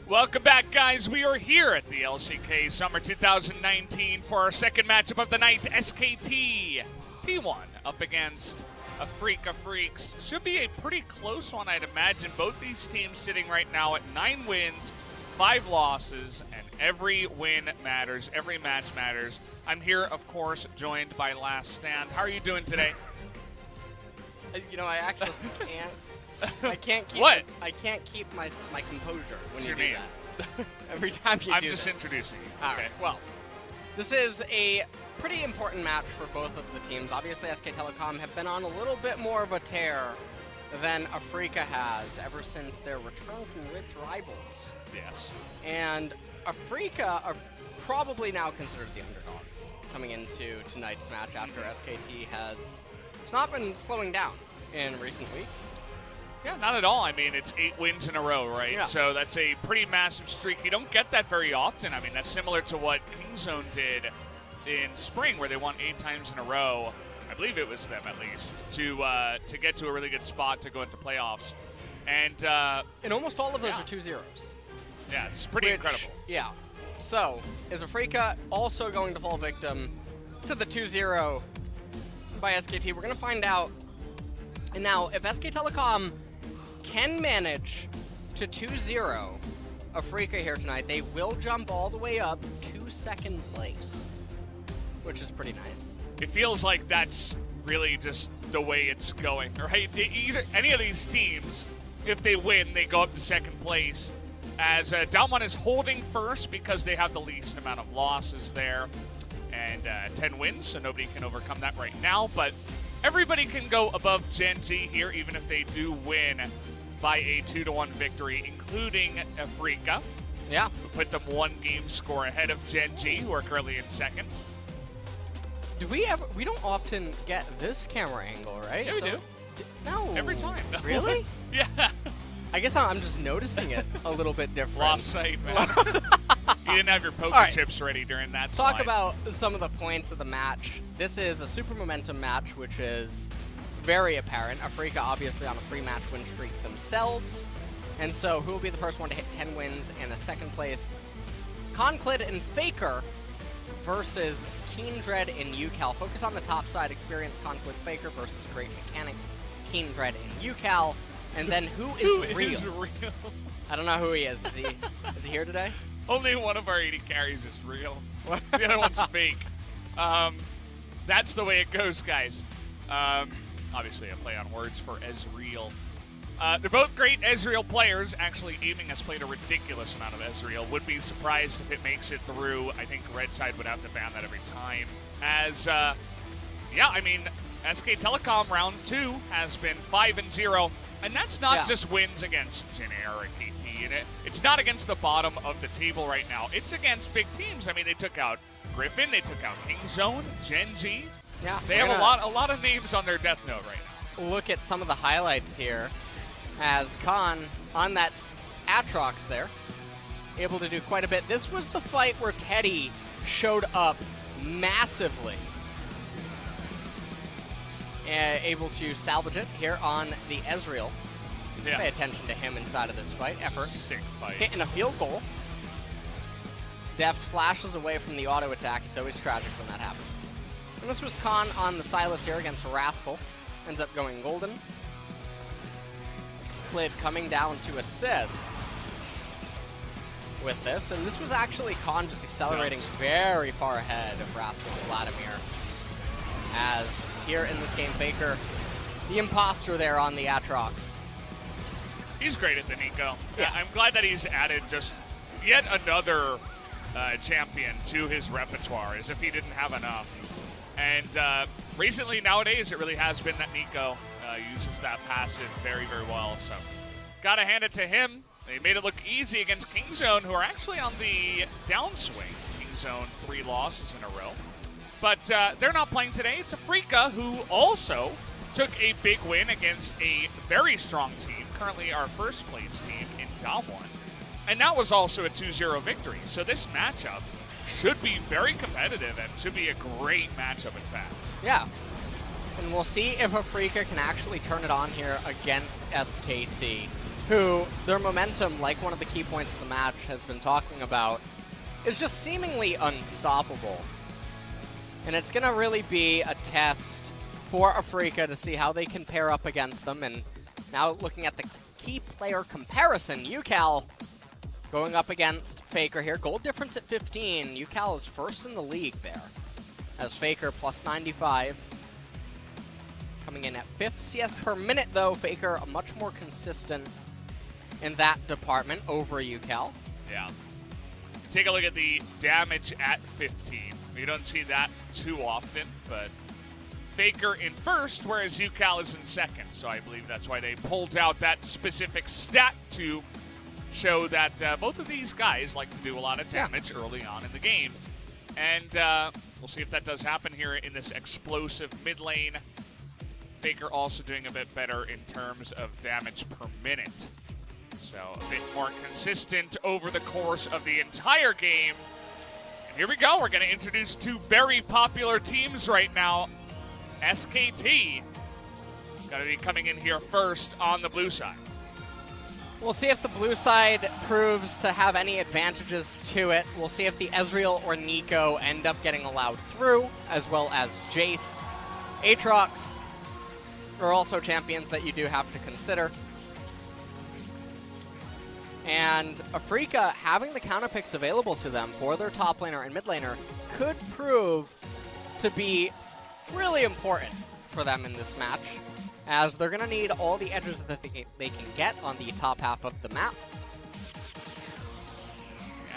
Welcome back, guys. We are here at the LCK Summer 2019 for our second matchup of the night. SKT T1 up against Afreeca Freecs. Should be a pretty close one, I'd imagine. Both these teams sitting right now at 9 wins, 5 losses, and every win matters. Every match matters. I'm here, of course, joined by Last Stand. How are you doing today? You know, I actually can't. I can't keep. What? I can't keep my composure when What's you your do name? that. Every time you I'm do just this. introducing you. All Okay. right. Well, this is a pretty important match for both of the teams. Obviously, SK Telecom have been on a little bit more of a tear than Afreeca has ever since their return from rich rivals. Yes. And Afreeca are probably now considered the underdogs coming into tonight's match after SKT has not been slowing down in recent weeks. Yeah, not at all. I mean, it's 8 wins in a row, right? Yeah. So that's a pretty massive streak. You don't get that very often. I mean, that's similar to what Kingzone did in spring, where they won 8 times in a row. I believe it was them, at least, to get to a really good spot to go into playoffs. And almost all of those yeah. are 2-0s. Yeah, it's pretty incredible. Yeah. So, is Afreeca also going to fall victim to the 2-0 by SKT? We're going to find out. And now, if SK Telecom can manage to 2-0 Afreeca here tonight, they will jump all the way up to 2nd place, which is pretty nice. It feels like that's really just the way it's going, right? Any of these teams, if they win, they go up to 2nd place. As Dalmon is holding first because they have the least amount of losses there, and 10 wins, so nobody can overcome that right now. But everybody can go above Gen G here, even if they do win by a 2-1 victory, including Afreeca. Yeah. Who put them 1 game score ahead of Gen G, who are currently in 2nd. Do we ever? We don't often get this camera angle, right? Yeah, we do. No. Every time. Really? Yeah. I guess I'm just noticing it a little bit different. Lost sight, man. You didn't have your poker right. chips ready during that Talk slide. about some of the points of the match. This is a super momentum match, which is very apparent. Afreeca obviously on a 3-match win streak themselves. And so who will be the first one to hit 10 wins and a 2nd place? Kahn, Clid, and FLICKR versus Kiin, Dread, and Ucal. Focus on the top side, experience Kahn, Clid, FLICKR versus great mechanics, Kiin, Dread, and Ucal. And then who is real? Is real? I don't know who he is. Is he here today? Only one of our 80 carries is real. The other one's fake. That's the way it goes, guys. Obviously, a play on words for Ezreal. They're both great Ezreal players. Actually, Aiming has played a ridiculous amount of Ezreal. Would be surprised if it makes it through. I think Red Side would have to ban that every time. As, yeah, I mean, SK Telecom round 2 has been 5-0. And that's not just wins against generic KT. And it's not against the bottom of the table right now. It's against big teams. I mean, they took out Griffin, they took out Kingzone, Gen G. Yeah, they have a lot of names on their death note right now. Look at some of the highlights here, as Kahn on that Aatrox there, able to do quite a bit. This was the fight where Teddy showed up massively. Able to salvage it here on the Ezreal. Yeah. Pay attention to him inside of this fight. Effort. Sick fight. Hitting a field goal. Deft flashes away from the auto attack. It's always tragic when that happens. And this was Kahn on the Sylas here against Rascal. Ends up going golden. Clid coming down to assist with this. And this was actually Kahn just accelerating very far ahead of Rascal and Vladimir. As here in this game, FLICKR, the imposter there on the Aatrox. He's great at the Nico. Yeah. I'm glad that he's added just yet another champion to his repertoire, as if he didn't have enough. And recently, nowadays, it really has been that Nico uses that passive very, very well. So, gotta hand it to him. They made it look easy against Kingzone, who are actually on the downswing. Kingzone 3 losses in a row. But they're not playing today. It's Afreeca, who also took a big win against a very strong team, currently our 1st place team in Dalmon. And that was also a 2-0 victory. So this matchup should be very competitive and should be a great matchup, in fact. Yeah. And we'll see if Afreeca can actually turn it on here against SKT. who their momentum, like one of the key points of the match has been talking about, is just seemingly unstoppable. And it's going to really be a test for Afreeca to see how they can pair up against them. And now looking at the key player comparison, Ucal going up against FLICKR here. Gold difference at 15. Ucal is first in the league there, as FLICKR plus 95. Coming in at 5th CS per minute, though. FLICKR much more consistent in that department over Ucal. Yeah. Take a look at the damage at 15. You don't see that too often, but FLICKR in first, whereas Ucal is in second. So I believe that's why they pulled out that specific stat to show that both of these guys like to do a lot of damage early on in the game. And we'll see if that does happen here in this explosive mid lane. FLICKR also doing a bit better in terms of damage per minute. So a bit more consistent over the course of the entire game. And here we go. We're going to introduce two very popular teams right now. SKT going to be coming in here first on the blue side. We'll see if the blue side proves to have any advantages to it. We'll see if the Ezreal or Nico end up getting allowed through, as well as Jace. Aatrox are also champions that you do have to consider. And Afreeca having the counter picks available to them for their top laner and mid laner could prove to be really important for them in this match, as they're going to need all the edges that they can get on the top half of the map.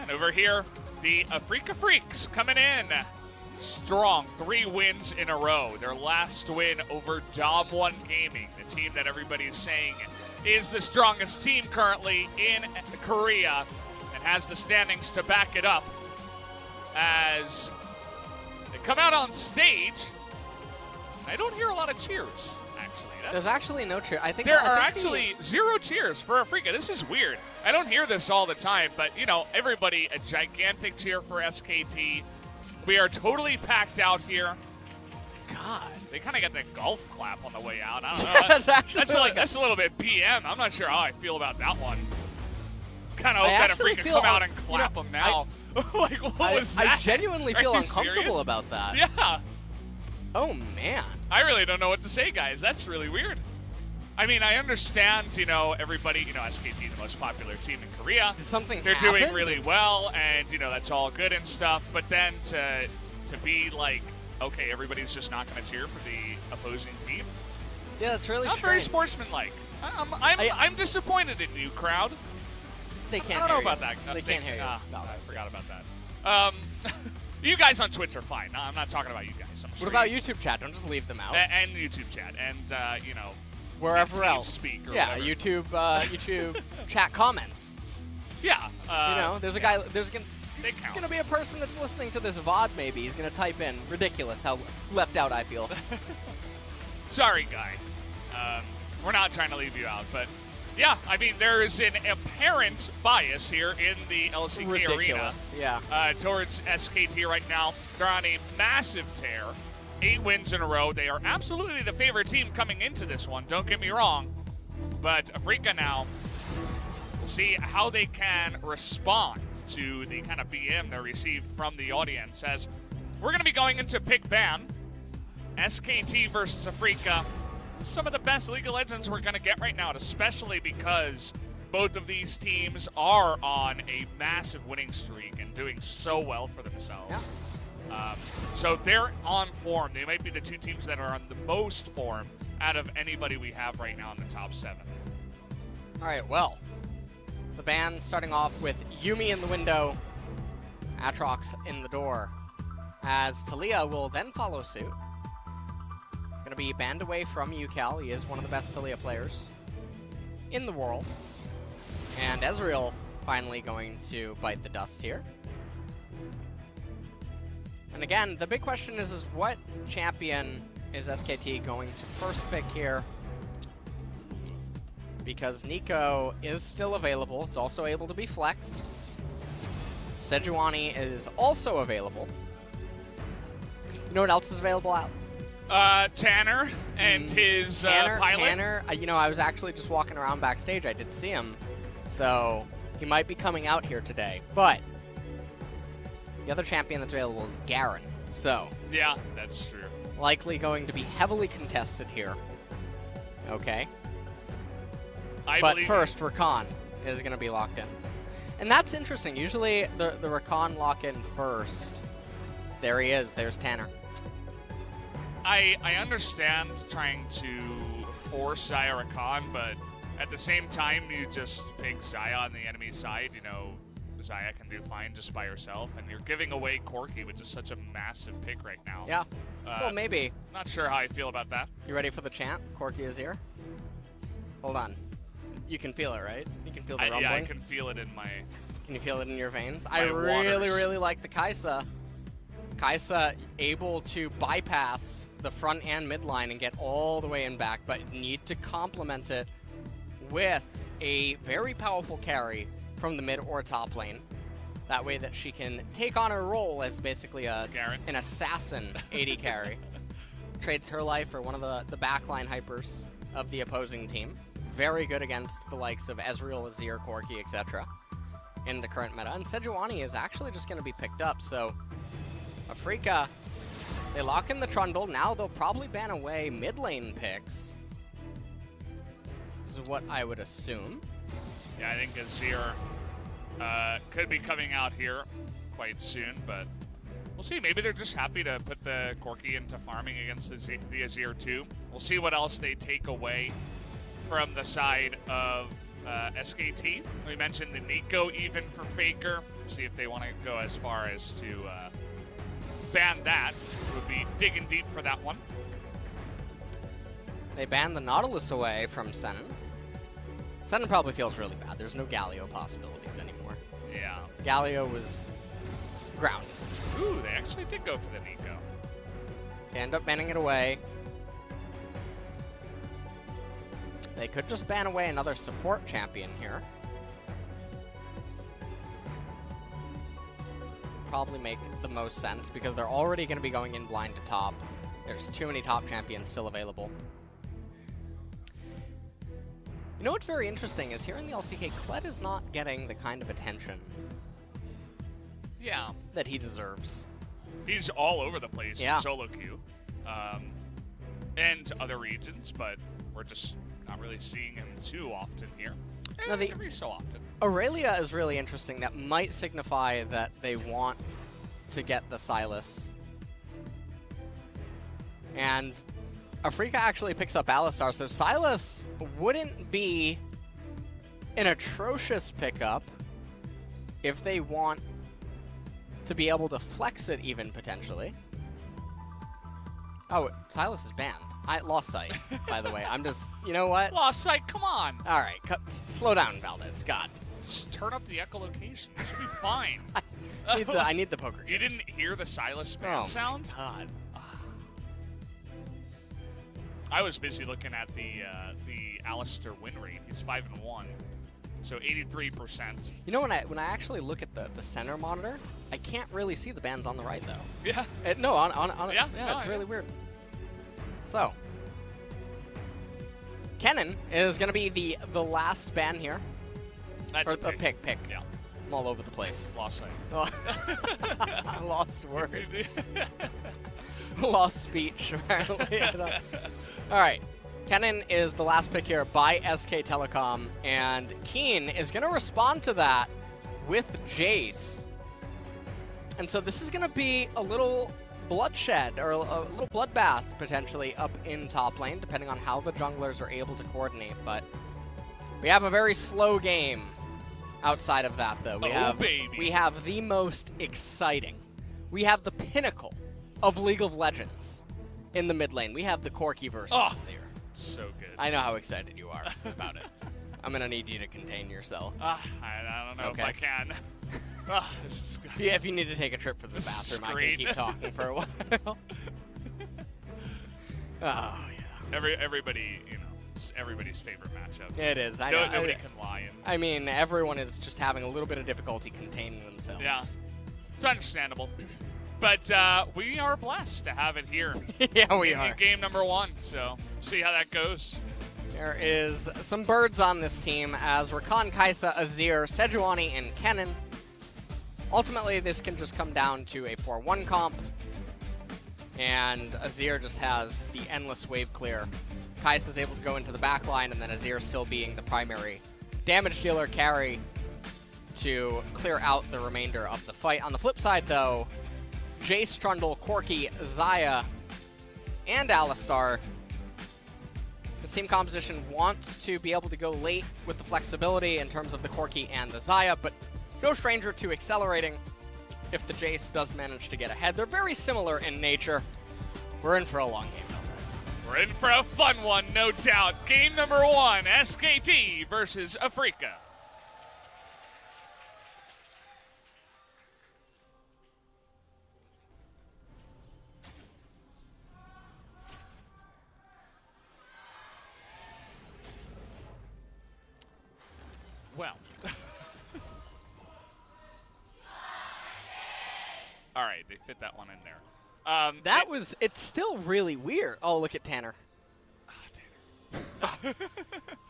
And over here, the Afreeca Freecs coming in strong. 3 wins in a row. Their last win over Dom1 Gaming, the team that everybody's saying is the strongest team currently in Korea and has the standings to back it up, as they come out on stage. I don't hear a lot of cheers, actually. There's actually no cheer. I think there are actually 0 cheers for Afreeca. This is weird. I don't hear this all the time, but, you know, everybody, a gigantic cheer for SKT. We are totally packed out here. God. They kind of got that golf clap on the way out. I don't know. That's a little bit BM. I'm not sure how I feel about that one. Kind of hope that Afreeca come out and clap them now. Like, what was that? I genuinely feel uncomfortable serious? about that. Yeah. Oh, man. I really don't know what to say, guys. That's really weird. I mean, I understand, you know, everybody, you know, SKT, the most popular team in Korea. Did something They're happen? doing really well, and, you know, that's all good and stuff. But then to be like, okay, everybody's just not going to cheer for the opposing team. Yeah, that's really not strange. very sportsmanlike. I'm disappointed in you, crowd. They can't. I don't know about that. They can't hear you. No, I forgot about that. You guys on Twitch are fine. No, I'm not talking about you guys. What about YouTube chat? Don't just leave them out. And YouTube chat, and you know, wherever else. Speak or yeah, whatever. YouTube chat comments. Yeah. You know, there's a guy. There's gonna be a person that's listening to this VOD. Maybe he's gonna type in ridiculous how left out I feel. Sorry, guy. We're not trying to leave you out, but yeah, I mean, there is an apparent bias here in the LCK arena. Yeah. Towards SKT right now. They're on a massive tear. 8 wins in a row. They are absolutely the favorite team coming into this one, don't get me wrong. But Afreeca now, we'll see how they can respond to the kind of BM they received from the audience, as we're going to be going into pick ban. SKT versus Afreeca. Some of the best League of Legends we're going to get right now, especially because both of these teams are on a massive winning streak and doing so well for themselves. Yeah. So they're on form. They might be the 2 teams that are on the most form out of anybody we have right now in the top 7. All right, well, the ban starting off with Yuumi in the window, Aatrox in the door, as Talia will then follow suit. Going to be banned away from Ucal. He is one of the best Talia players in the world. And Ezreal finally going to bite the dust here. And again, the big question is what champion is SKT going to first pick here? Because Nico is still available. It's also able to be flexed. Sejuani is also available. You know what else is available out? Tanner and his pilot. Tanner, you know, I was actually just walking around backstage. I did see him. So he might be coming out here today. But the other champion that's available is Garen. So yeah, that's true. Likely going to be heavily contested here. Okay. But first, Kahn is going to be locked in. And that's interesting. Usually the Kahn lock in first. There he is. There's Tanner. I understand trying to force Xayah Kahn, but at the same time, you just pick Xayah on the enemy side. You know, Xayah can do fine just by herself, and you're giving away Corki, which is such a massive pick right now. Yeah. Well, maybe. Not sure how I feel about that. You ready for the chant? Corki is here. Hold on. You can feel it, right? You can feel the rumbling? Yeah, I can feel it in my... Can you feel it in your veins? I really like the Kai'Sa. Kai'Sa able to bypass the front and mid line and get all the way in back, but need to complement it with a very powerful carry from the mid or top lane. That way that she can take on her role as basically an assassin AD carry. Trades her life for one of the backline hypers of the opposing team. Very good against the likes of Ezreal, Azir, Corki, etc. in the current meta. And Sejuani is actually just going to be picked up, so Afreeca, they lock in the Trundle. Now they'll probably ban away mid lane picks. This is what I would assume. Yeah, I think Azir could be coming out here quite soon, but we'll see. Maybe they're just happy to put the Corki into farming against the Azir too. We'll see what else they take away from the side of SKT. We mentioned the Nico even for FLICKR. See if they want to go as far as to ban that. Would be digging deep for that one. They banned the Nautilus away from Senan. Senan probably feels really bad. There's no Galio possibilities anymore. Yeah. Galio was grounded. Ooh, they actually did go for the Nico. They end up banning it away. They could just ban away another support champion here. Probably make the most sense because they're already going to be going in blind to top. There's too many top champions still available. You know what's very interesting is here in the LCK, Clid is not getting the kind of attention that he deserves. He's all over the place in solo queue and other regions, but we're just not really seeing him too often here. Every so often. Aurelia is really interesting. That might signify that they want to get the Sylas. And Afreeca actually picks up Alistar, so Sylas wouldn't be an atrocious pickup if they want to be able to flex it even, potentially. Oh, Sylas is banned. I lost sight, by the way. I'm just, you know what? Lost sight, come on. All right, slow down, Valdez. God. Just turn up the echolocation. It should be fine. I need the poker chips. You didn't hear the Sylas ban sound? God. I was busy looking at the Alistar win rate. He's 5-1, so 83%. You know, when I actually look at the center monitor, I can't really see the bans on the right though. Yeah. No, it's really weird. So, Kennen is going to be the last ban here. That's a pick. Yeah. I'm all over the place. Lost sight. Lost word. Lost speech, apparently. All right. Kennen is the last pick here by SK Telecom, and Kiin is going to respond to that with Jace. And so this is going to be a little bloodshed, or a little bloodbath, potentially, up in top lane, depending on how the junglers are able to coordinate. But we have a very slow game outside of that, though. We have the most exciting. We have the pinnacle of League of Legends in the mid lane. We have the Corki versus Azir. So good. I know how excited you are about it. I'm going to need you to contain yourself. I don't know if I can. This is if you need to take a trip to the bathroom, I can keep talking for a while. Yeah. Everybody, it's everybody's favorite matchup. It is. Nobody can lie. I mean, everyone is just having a little bit of difficulty containing themselves. Yeah. It's understandable. But we are blessed to have it here. Yeah, we are. In game number 1, so see how that goes. There is some birds on this team as Rakan, Kai'Sa, Azir, Sejuani, and Kennen. Ultimately, this can just come down to a 4-1 comp, and Azir just has the endless wave clear. Kai'Sa's able to go into the back line, and then Azir still being the primary damage dealer carry to clear out the remainder of the fight. On the flip side, though, Jace, Trundle, Corki, Xayah, and Alistar. This team composition wants to be able to go late with the flexibility in terms of the Corki and the Xayah, but no stranger to accelerating if the Jace does manage to get ahead. They're very similar in nature. We're in for a long game, though. We're in for a fun one, no doubt. Game number 1, SKT versus Afreeca. Well. All right, they fit that one in there. It's still really weird. Oh, look at Tanner. Tanner.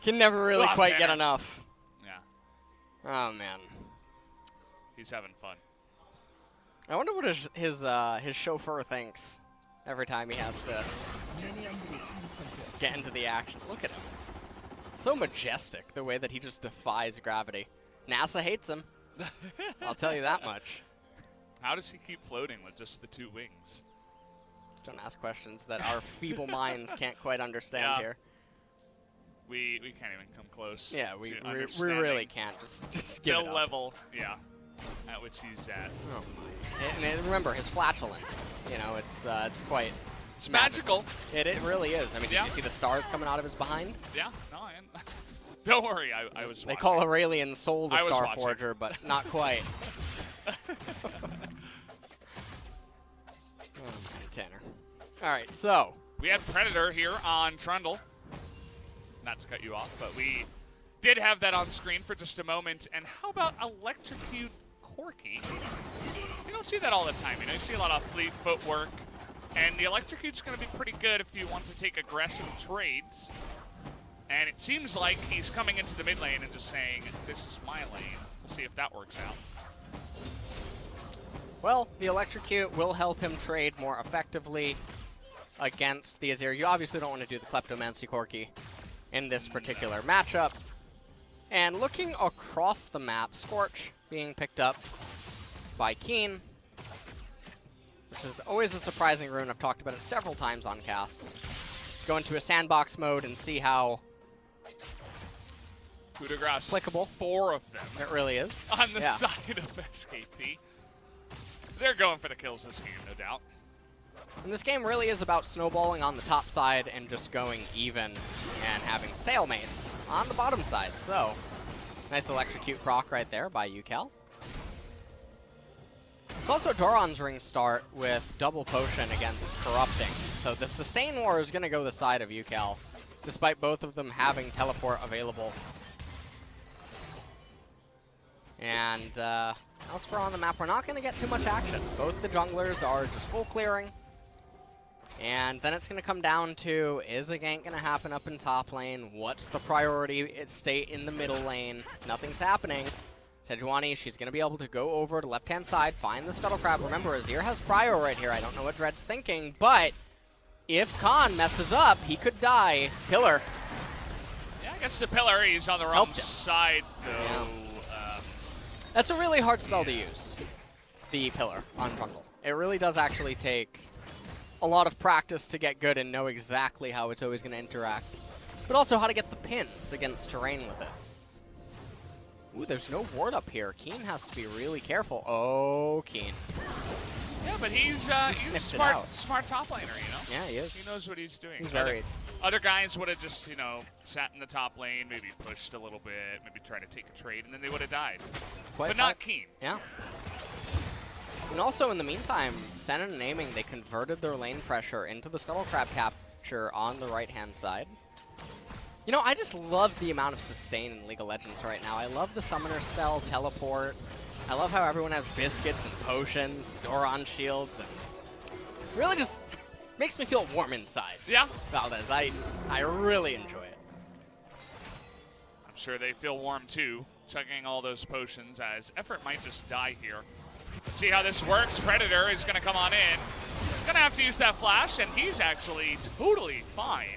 Can never really quite Tanner. get enough. Yeah, Oh, man. he's having fun. I wonder what his chauffeur thinks every time he has to get into the action. Look at him. So majestic, the way that he just defies gravity. NASA hates him. I'll tell you that much. How does he keep floating with just the 2 wings? Don't ask questions that our feeble minds can't quite understand Yeah. here. We can't even come close. Yeah, to we understanding really can't. Just give the it up. level, yeah, at which he's at. Oh my. And remember his flatulence. You know, it's quite. It's magical. It really is. I mean, Yeah. did you see the stars coming out of his behind? Yeah, no, don't worry, I was They watching. call Aurelian Soul the I was Star watching. Forger, but not quite. Oh, man, Tanner. All right, so We had Predator here on Trundle. Not to cut you off, but we did have that on screen for just a moment. And how about Electrocute Corki? You don't see that all the time. You know, you see a lot of fleet footwork. And the Electrocute's going to be pretty good if you want to take aggressive trades. And it seems like he's coming into the mid lane and just saying, this is my lane. We'll see if that works out. well, the Electrocute will help him trade more effectively against the Azir. You obviously don't want to do the Kleptomancy Corki in this particular matchup. And looking across the map, Scorch being picked up by Kiin, which is always a surprising rune. I've talked about it several times on cast. Go into a sandbox mode and see how Coup de grace. applicable 4 of them it really is. on the Yeah. side of SKT. They're going for the kills this game, no doubt. And this game really is about snowballing on the top side and just going even and having stalemates on the bottom side. So, nice Electrocute proc right there by Ucal. It's also Doran's ring start with double potion against Corrupting. So the sustain war is going to go the side of Ucal, despite both of them having teleport available. And elsewhere on the map, we're not going to get too much action. Both the junglers are just full clearing. And then it's going to come down to, is a gank going to happen up in top lane? What's the priority state in the middle lane? Nothing's happening. Sejuani, she's going to be able to go over to left-hand side, find the Scuttle Crab. Remember, Azir has Prio right here. I don't know what Dread's thinking, but if Kahn messes up, he could die. Pillar. Yeah, I guess the pillar, he's on the wrong Helped him. side, though. Yeah. That's a really hard spell to use, the Pillar on Trundle. It really does actually take a lot of practice to get good and know exactly how it's always going to interact, but also how to get the pins against terrain with it. Ooh, there's no ward up here. Kiin has to be really careful. Oh, Kiin. Yeah, but he's sniffed it smart, out. smart top laner, you know? Yeah, he is. He knows what he's doing. He's very... Other guys would have just, you know, sat in the top lane, maybe pushed a little bit, maybe tried to take a trade, and then they would have died. But not Kiin. Yeah. And also, in the meantime, Senan and Aiming, they converted their lane pressure into the Scuttle Crab capture on the right-hand side. You know, I just love the amount of sustain in League of Legends right now. I love the Summoner spell, Teleport. I love how everyone has biscuits and potions, Doron shields, and really just makes me feel warm inside. Yeah. Valdez, I really enjoy it. I'm sure they feel warm too, chugging all those potions as Effort might just die here. Let's see how this works. Predator is going to come on in. Going to have to use that flash, and he's actually totally fine.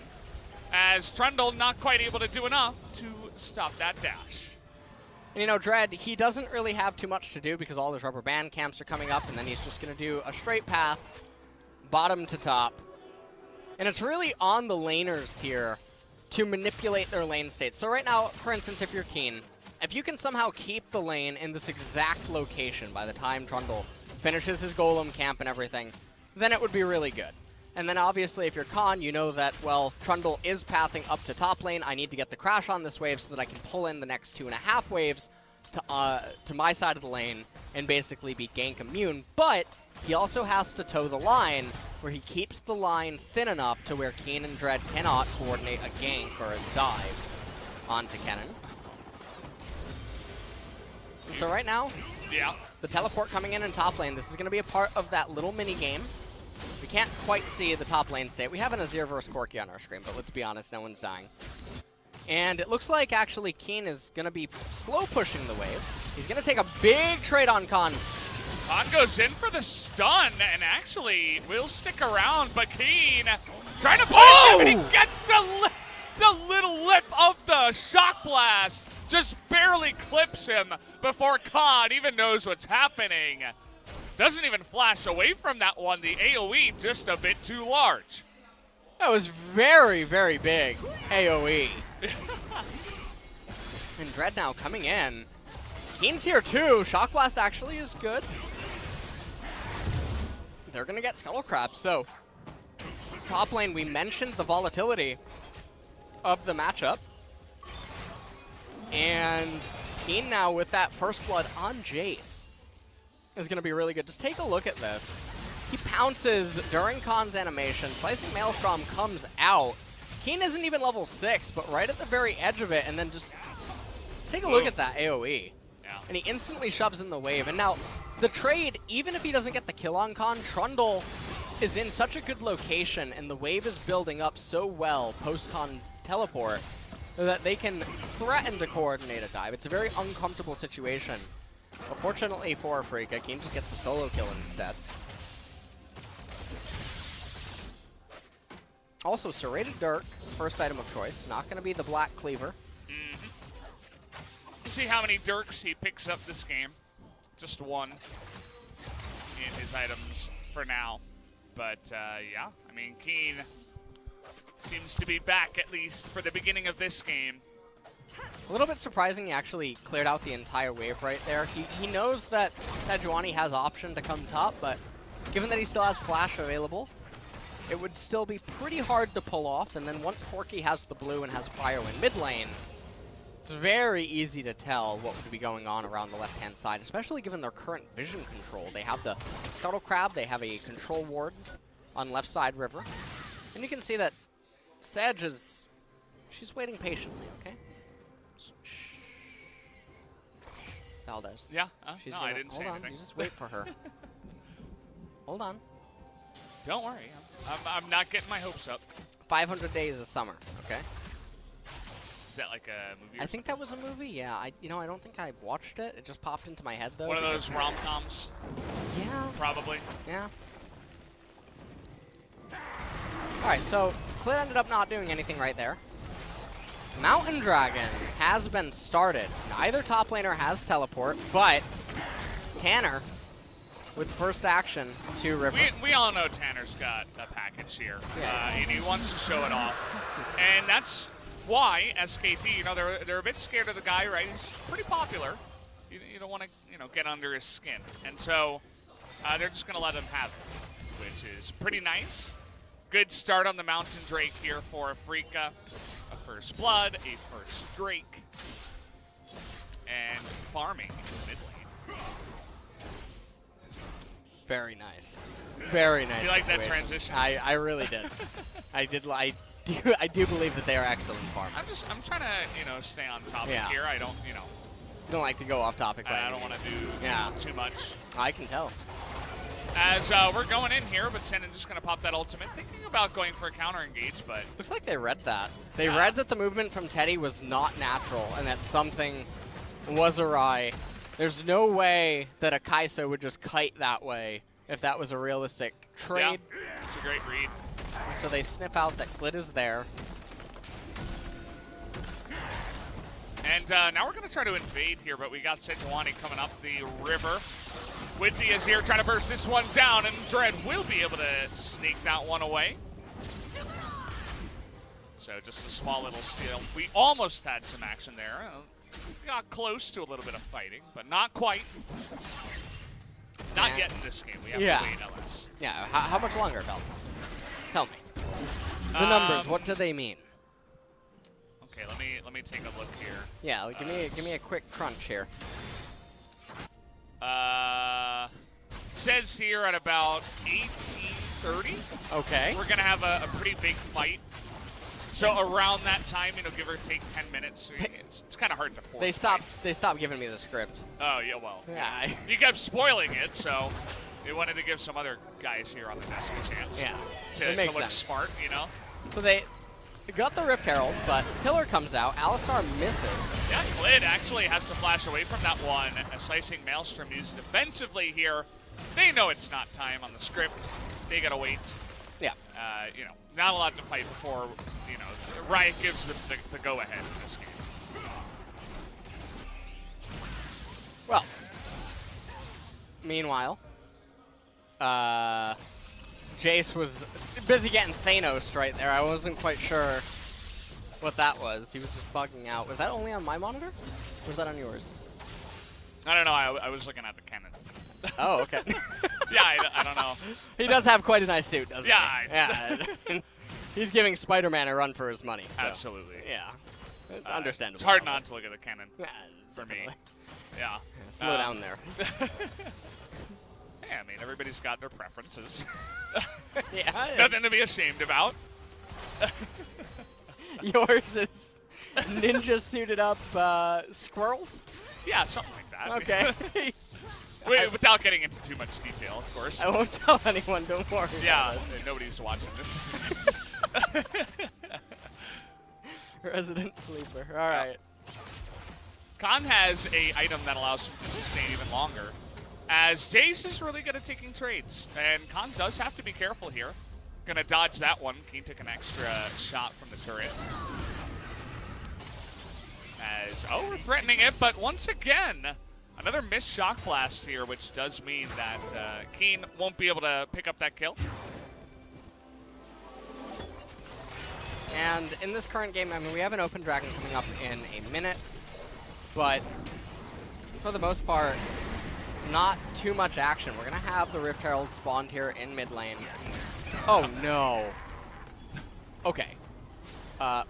As Trundle not quite able to do enough to stop that dash. And you know, Dread, he doesn't really have too much to do because all those rubber band camps are coming up, and then he's just going to do a straight path, bottom to top. And it's really on the laners here to manipulate their lane state. So right now, for instance, if you're Kiin, if you can somehow keep the lane in this exact location by the time Trundle finishes his golem camp and everything, then it would be really good. And then obviously if you're Kahn, you know that, well, Trundle is pathing up to top lane. I need to get the crash on this wave so that I can pull in the next 2.5 waves to my side of the lane and basically be gank immune. But he also has to toe the line where he keeps the line thin enough to where Kiin and Dread cannot coordinate a gank or a dive onto Kennen. So right now, yeah, the teleport coming in top lane, this is going to be a part of that little mini game. We can't quite see the top lane state. We have an Azir versus Corki on our screen, but let's be honest, no one's dying. And it looks like actually Kiin is going to be slow pushing the wave. He's going to take a big trade on Kahn. Kahn goes in for the stun and actually will stick around, but Kiin trying to punish him, and he gets the little lip of the shock blast. Just barely clips him before Kahn even knows what's happening. Doesn't even flash away from that one. The AoE just a bit too large. That was very, very big AoE. And Dread now coming in. Kiin's here too. Shock Blast actually is good. They're going to get Scuttle Crab. So top lane, we mentioned the volatility of the matchup. And Kiin now with that first blood on Jace is going to be really good. Just take a look at this. He pounces during Kahn's animation. Slicing Maelstrom comes out. Kiin isn't even level 6, but right at the very edge of it, and then just take a look at that AoE. Yeah. And he instantly shoves in the wave. And now, the trade, even if he doesn't get the kill on Kahn, Trundle is in such a good location, and the wave is building up so well post-Kahn teleport that they can threaten to coordinate a dive. It's a very uncomfortable situation. But fortunately for Afreeca, Kiin just gets the solo kill instead. Also, Serrated Dirk, first item of choice. Not going to be the Black Cleaver. We'll see how many Dirks he picks up this game. Just one in his items for now. But, yeah, I mean, Kiin seems to be back, at least, for the beginning of this game. A little bit surprising he actually cleared out the entire wave right there. He knows that Sejuani has option to come top, but given that he still has Flash available, it would still be pretty hard to pull off. And then once Corki has the blue and has Cryo in mid lane, it's very easy to tell what would be going on around the left-hand side, especially given their current vision control. They have the Scuttle Crab, they have a control ward on left side river. And you can see that Sedge is, she's waiting patiently, okay? Valdez. Yeah, She's no, gonna, I didn't say hold on, anything. you just wait for her. Hold on. Don't worry, I'm not getting my hopes up. 500 Days of Summer, okay? Is that like a movie? I think that was a movie, yeah. I don't think I watched it. It just popped into my head, though. One of those rom-coms? Yeah. Probably. Yeah. Alright, so Clid ended up not doing anything right there. Mountain Dragon has been started. Neither top laner has teleport, but Tanner with first action to River. We all know Tanner's got a package here, and he wants to show it off. And that's why SKT, they're a bit scared of the guy, right? He's pretty popular. You don't want to, get under his skin. And so they're just going to let him have it, which is pretty nice. Good start on the Mountain Drake here for Afreeca. A first blood, a first Drake, and farming in the mid lane. Very nice. Very nice. You like that transition? I really did. I do believe that they are excellent farmers. I'm trying to, stay on top of here. I don't, Don't like to go off topic. I don't want to do too much. I can tell. As we're going in here, but Senan just going to pop that ultimate. Thinking about going for a counter engage, but... Looks like they read that. They read that the movement from Teddy was not natural and that something was awry. There's no way that a Kai'Sa would just kite that way if that was a realistic trade. Yeah, it's a great read. So they snip out that Clid is there. And now we're going to try to invade here, but we got Sejuani coming up the river with the Azir trying to burst this one down, and Dread will be able to sneak that one away. So just a small little steal. We almost had some action there. Got close to a little bit of fighting, but not quite. Not yet in this game. We have to wait, LS. Yeah, how much longer, Felix? Tell me. The numbers, what do they mean? Okay, let me take a look here. Yeah, give me a quick crunch here. Says here at about 18:30. Okay. We're gonna have a pretty big fight. So around that time, give or take 10 minutes. It's kind of hard to force. They stopped giving me the script. Oh yeah, well. Yeah. You kept spoiling it, so they wanted to give some other guys here on the desk a chance. Yeah. To look smart, So they got the Rift Herald, but Pillar comes out. Alistar misses. Yeah, Clid actually has to flash away from that one. A slicing Maelstrom used defensively here. They know it's not time on the script. They gotta wait. Yeah. Not a lot to fight before, Riot gives the go-ahead in this game. Well, meanwhile, Jace was busy getting Thanos right there. I wasn't quite sure what that was. He was just bugging out. Was that only on my monitor? Or was that on yours? I don't know. I was looking at the cannon. Oh, okay. Yeah, I don't know. He does have quite a nice suit, doesn't he? Yeah. He's giving Spider-Man a run for his money. So. Absolutely. Yeah. Understandable. It's hard not to look at the cannon for me. Yeah. Slow down there. Hey, I mean, everybody's got their preferences. Yeah. Nothing to be ashamed about. Yours is ninja suited up squirrels? Yeah, something like that. Okay. Without getting into too much detail, of course. I won't tell anyone, don't worry. Yeah, nobody's watching this. Resident sleeper. All right. Kahn has a item that allows him to sustain even longer, as Jace is really good at taking trades, and Kahn does have to be careful here. Gonna dodge that one. Kiin took an extra shot from the turret. We're threatening it, but once again, another missed shock blast here, which does mean that Kiin won't be able to pick up that kill. And in this current game, I mean, we have an open dragon coming up in a minute, but for the most part, not too much action. We're going to have the Rift Herald spawned here in mid lane. Oh, no. Okay.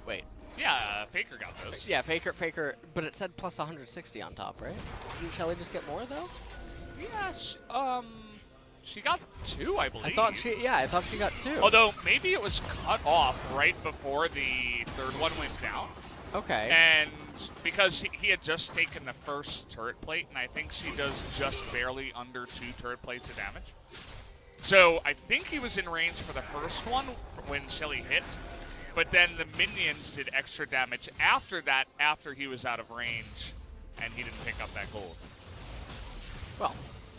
Wait. Yeah, FLICKR got those. Yeah, FLICKR, but it said plus 160 on top, right? Didn't Shelly just get more, though? Yes, she got 2, I believe. I thought she got 2. Although, maybe it was cut off right before the third one went down. Okay. And because he had just taken the first turret plate, and I think she does just barely under 2 turret plates of damage. So I think he was in range for the first one when Shelly hit, but then the minions did extra damage after that, after he was out of range, and he didn't pick up that gold. Well,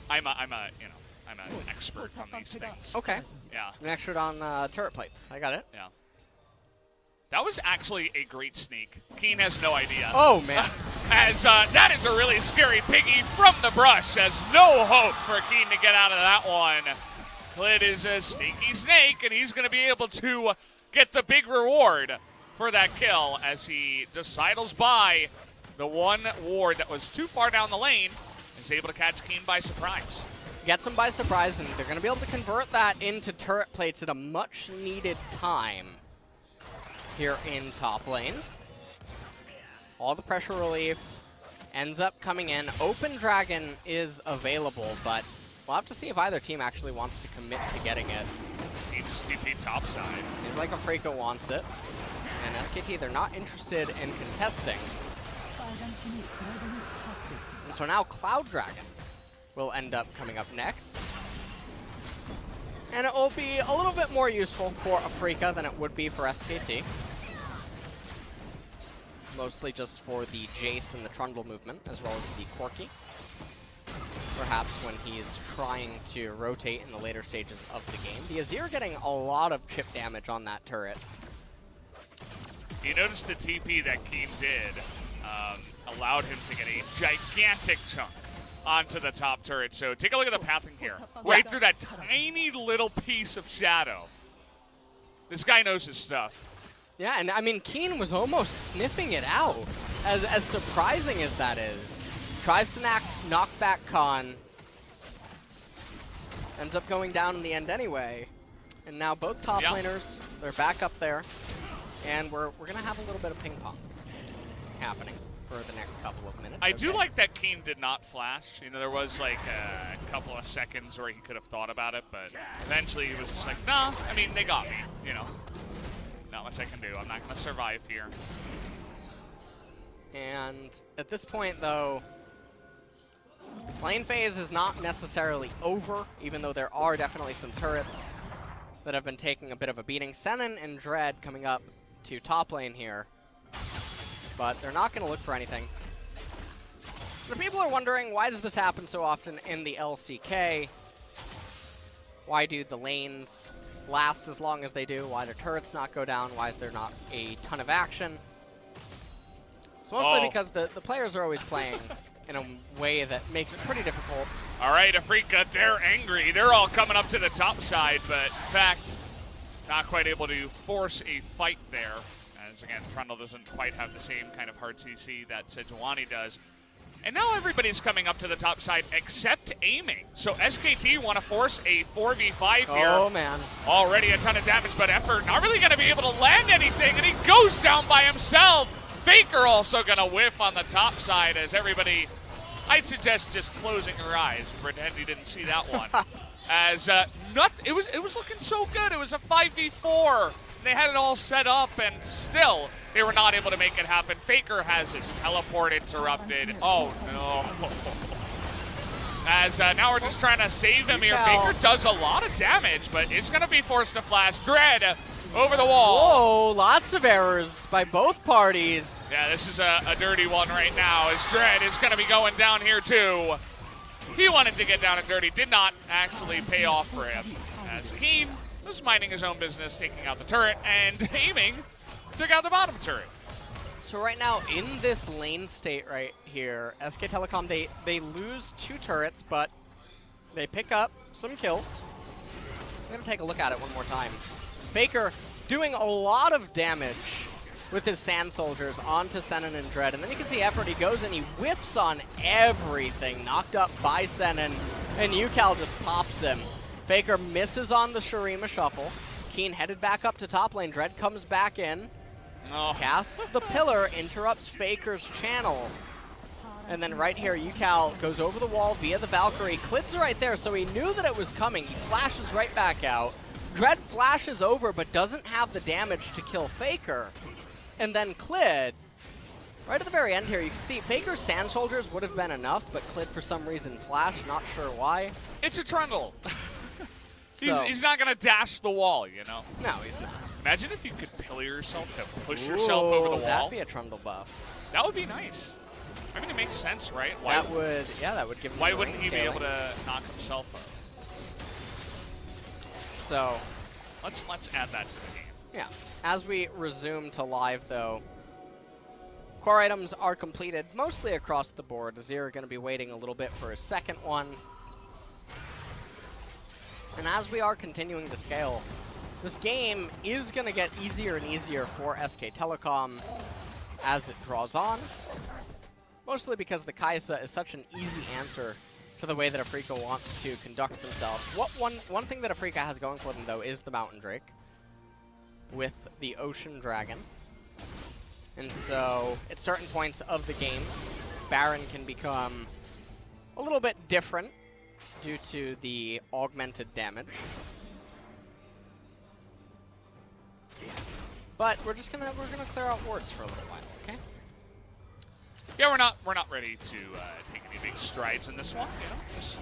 I'm an expert on these things. Okay. Yeah. An expert on turret plates. I got it. Yeah. That was actually a great sneak. Kiin has no idea. Oh, man. As that is a really scary piggy from the brush. As no hope for Kiin to get out of that one. Clid is a sneaky snake, and he's going to be able to get the big reward for that kill as he just sidles by the one ward that was too far down the lane and is able to catch Kiin by surprise. Gets them by surprise, and they're going to be able to convert that into turret plates at a much-needed time here in top lane. All the pressure relief ends up coming in. Open Dragon is available, but we'll have to see if either team actually wants to commit to getting it. Team's TP topside. Seems like Afreeca wants it. And SKT, they're not interested in contesting. And so now Cloud Dragon will end up coming up next. And it will be a little bit more useful for Afreeca than it would be for SKT. Mostly just for the Jace and the Trundle movement, as well as the Corki. Perhaps when he's trying to rotate in the later stages of the game. The Azir getting a lot of chip damage on that turret. You notice the TP that Kiin did allowed him to get a gigantic chunk onto the top turret. So take a look at the pathing here. Right through that tiny little piece of shadow. This guy knows his stuff. Yeah, and I mean, Kiin was almost sniffing it out, as surprising as that is. Tries to knock back Kahn. Ends up going down in the end anyway. And now both top laners, they're back up there. And we're going to have a little bit of ping pong happening for the next couple of minutes. I do like that Kiin did not flash. You know, there was like a couple of seconds where he could have thought about it, but eventually he was just like, nah, I mean, they got me, you know. Not much I can do. I'm not going to survive here. And at this point, though, lane phase is not necessarily over, even though there are definitely some turrets that have been taking a bit of a beating. Senan and Dread coming up to top lane here, but they're not going to look for anything. But people are wondering, why does this happen so often in the LCK? Why do the lanes last as long as they do? Why do turrets not go down? Why is there not a ton of action? It's mostly because the players are always playing in a way that makes it pretty difficult. All right, Afreeca, they're angry. They're all coming up to the top side, but in fact, not quite able to force a fight there. As again, Trundle doesn't quite have the same kind of hard CC that Sejuani does. And now everybody's coming up to the top side except aiming. So SKT want to force a 4v5 here. Oh, man. Already a ton of damage, but Effort not really going to be able to land anything, and he goes down by himself. FLICKR also going to whiff on the top side as everybody, I'd suggest just closing your eyes and pretend you didn't see that one. As it was looking so good. It was a 5v4. They had it all set up, and still they were not able to make it happen. FLICKR has his teleport interrupted. Oh no! As now we're just trying to save him here. FLICKR does a lot of damage, but it's going to be forced to flash. Dread over the wall. Whoa! Lots of errors by both parties. Yeah, this is a dirty one right now. As Dread is going to be going down here too. He wanted to get down and dirty, did not actually pay off for him. As Kiin was minding his own business, taking out the turret, and aiming, took out the bottom turret. So right now, in this lane state right here, SK Telecom, they lose 2 turrets, but they pick up some kills. I'm going to take a look at it one more time. FLICKR doing a lot of damage with his Sand Soldiers onto Senan and Dread. And then you can see Effort, he goes and he whips on everything, knocked up by Senan, and Ucal just pops him. FLICKR misses on the Shurima Shuffle. Kiin headed back up to top lane. Dread comes back in. Casts the pillar, interrupts FLICKR's channel. And then right here, Ucal goes over the wall via the Valkyrie. Clid's right there, so he knew that it was coming. He flashes right back out. Dread flashes over, but doesn't have the damage to kill FLICKR. And then Clid, right at the very end here, you can see FLICKR's Sand Soldiers would have been enough, but Clid for some reason flashed, not sure why. It's a Trundle. He's not going to dash the wall, you know? No, he's not. Imagine if you could pillar yourself to push yourself over the wall. That'd be a Trundle buff. That would be nice. I mean, it makes sense, right? That would give him. Why wouldn't he be able to knock himself up? So, let's add that to the game. Yeah. As we resume to live, though, core items are completed mostly across the board. Azir going to be waiting a little bit for his second one. And as we are continuing to scale, this game is going to get easier and easier for SK Telecom as it draws on. Mostly because the Kai'Sa is such an easy answer to the way that Afreeca wants to conduct themselves. One thing that Afreeca has going for them, though, is the Mountain Drake with the Ocean Dragon. And so, at certain points of the game, Baron can become a little bit different due to the augmented damage. But we're gonna clear out wards for a little while, okay? Yeah, we're not ready to take any big strides in this one. You know, just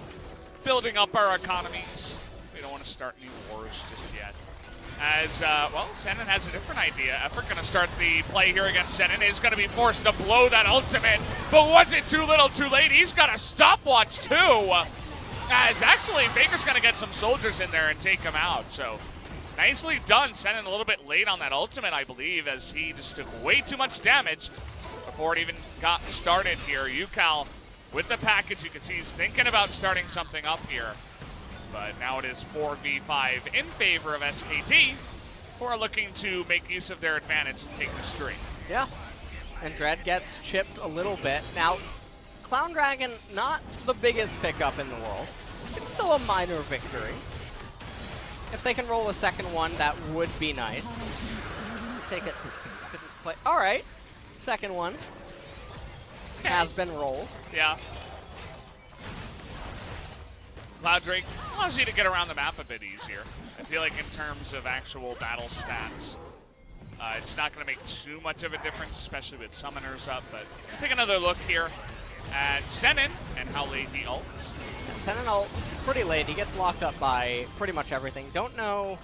building up our economies. We don't want to start any wars just yet. As, well, Senan has a different idea. Effort going to start the play here against Senan. Is going to be forced to blow that ultimate. But was it too little too late? He's got a stopwatch, too. As actually, FLICKR's going to get some soldiers in there and take him out. So, nicely done. Senan a little bit late on that ultimate, I believe, as he just took way too much damage before it even got started here. Ucal with the package. You can see he's thinking about starting something up here. But now it is 4v5 in favor of SKT, who are looking to make use of their advantage to take the streak. Yeah, and Dread gets chipped a little bit. Now, Clown Dragon, not the biggest pickup in the world. It's still a minor victory. If they can roll a second one, that would be nice. Take it. Couldn't play. All right, second one has been rolled. Yeah. Cloud Drake allows you to get around the map a bit easier. I feel like in terms of actual battle stats, it's not going to make too much of a difference, especially with summoners up. But we'll take another look here at Senan and how late he ults. Senan ults pretty late. He gets locked up by pretty much everything. Don't know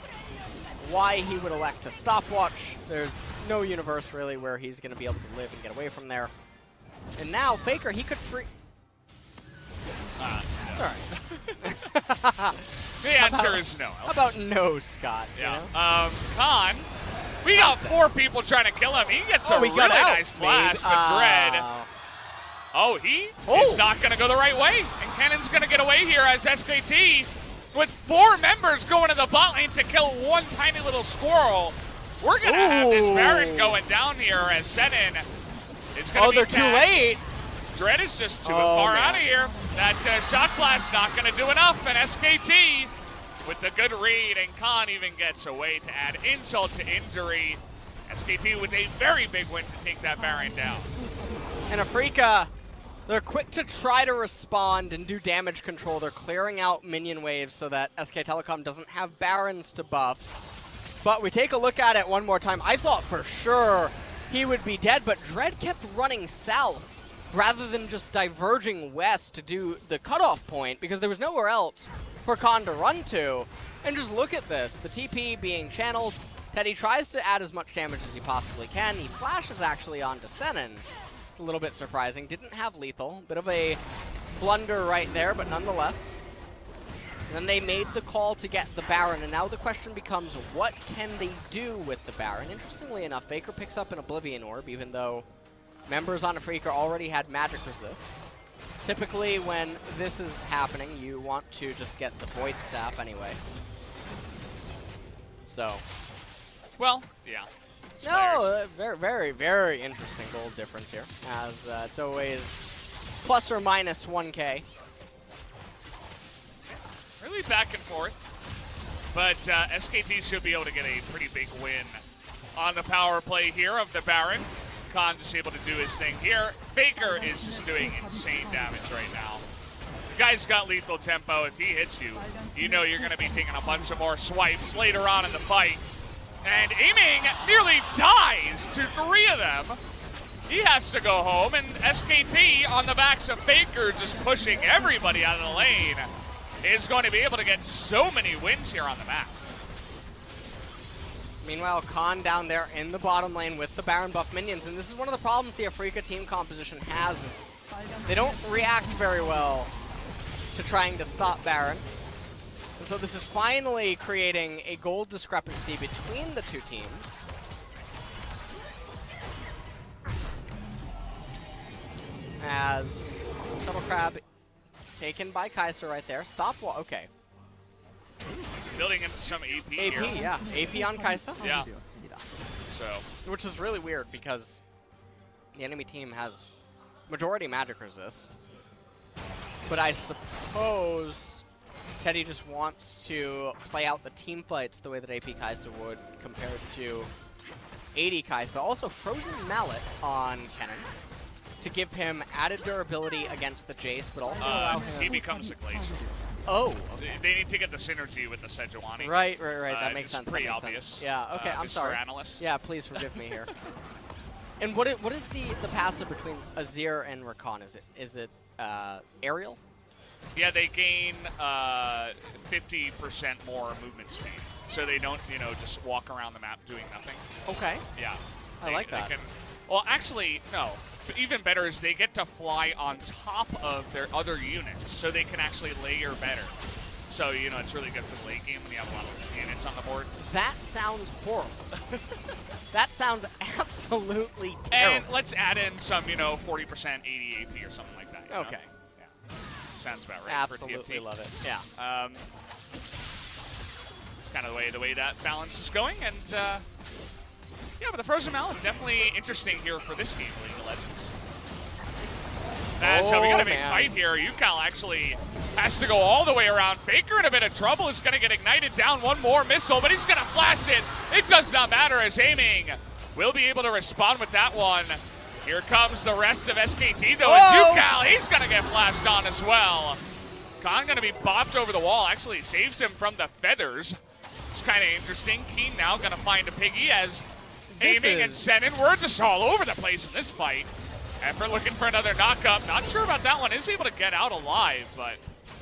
why he would elect to stopwatch. There's no universe really where he's going to be able to live and get away from there. And now FLICKR, he could free. No. All right. The answer is no. How about no, Scott? Yeah. You know? Kahn, we got 4 people trying to kill him. He gets a really nice flash, but Dread. Oh, he is not going to go the right way. And Cannon's going to get away here as SKT, with 4 members going to the bot lane to kill one tiny little squirrel. We're going to have this Baron going down here as Senan is going to be they're too late. Dread is just too far out of here. That Shock Blast not going to do enough, and SKT with the good read, and Kahn even gets away to add insult to injury. SKT with a very big win to take that Baron down. And Afreeca, they're quick to try to respond and do damage control. They're clearing out minion waves so that SK Telecom doesn't have Barons to buff. But we take a look at it one more time. I thought for sure he would be dead, but Dread kept running south rather than just diverging west to do the cutoff point, because there was nowhere else for Kahn to run to. And just look at this, the TP being channeled. Teddy tries to add as much damage as he possibly can. He flashes actually onto Senan. A little bit surprising, didn't have lethal. Bit of a blunder right there, but nonetheless. And then they made the call to get the Baron, and now the question becomes, what can they do with the Baron? Interestingly enough, FLICKR picks up an Oblivion Orb, even though members on Afreeca already had magic resist. Typically, when this is happening, you want to just get the Void Staff anyway. So. Well, yeah. No, very, very, very interesting gold difference here, as it's always plus or minus 1K. Really back and forth, but SKT should be able to get a pretty big win on the power play here of the Baron. Kahn just able to do his thing here. FLICKR is just doing insane damage right now. The guy's got lethal tempo. If he hits you, you know you're going to be taking a bunch of more swipes later on in the fight. And aiming nearly dies to 3 of them. He has to go home, and SKT on the backs of FLICKR just pushing everybody out of the lane is going to be able to get so many wins here on the map. Meanwhile, Kahn down there in the bottom lane with the Baron buff minions, and this is one of the problems the Afreeca team composition has, is they don't react very well to trying to stop Baron. And so this is finally creating a gold discrepancy between the 2 teams. As Scuttle Crab taken by Kai'Sa right there. Okay. Building into some AP here. AP, yeah. AP on Kai'Sa. Yeah. So. Which is really weird because the enemy team has majority magic resist. But I suppose Teddy just wants to play out the team fights the way that AP Kai'Sa would compared to AD Kai'Sa. Also Frozen Mallet on Kennen to give him added durability against the Jace, but also allow him... He becomes a Glacier. Oh, okay. So they need to get the synergy with the Sejuani. Right. That makes sense. Pretty that makes obvious. sense. Yeah, okay, I'm sorry. Analyst. Yeah, please forgive me here. And what is the passive between Azir and Rakan? Is it aerial? Yeah, they gain 50% more movement speed, so they don't, just walk around the map doing nothing. Okay. Yeah. I like that. Well, actually, no. But even better is they get to fly on top of their other units, so they can actually layer better. So, it's really good for the late game when you have a lot of units on the board. That sounds horrible. That sounds absolutely terrible. And let's add in some, 40% 80 AP or something like that. Okay. Yeah. Sounds about right Absolutely for TFT. love it. Yeah. It's kind of the way that balance is going, and yeah, but the Frozen Mallet definitely interesting here for this game, League of Legends. So we got a big fight here. Ucal actually has to go all the way around. FLICKR in a bit of trouble. Is going to get ignited down. One more missile, but he's going to flash it. It does not matter as aiming will be able to respond with that one. Here comes the rest of SKT, though. It's Ucal. He's going to get flashed on as well. Kahn going to be bopped over the wall. Actually saves him from the feathers. It's kind of interesting. Kiin now going to find a piggy as aiming and Senan. We're just all over the place in this fight. Effort looking for another knock-up. Not sure about that one. Is able to get out alive, but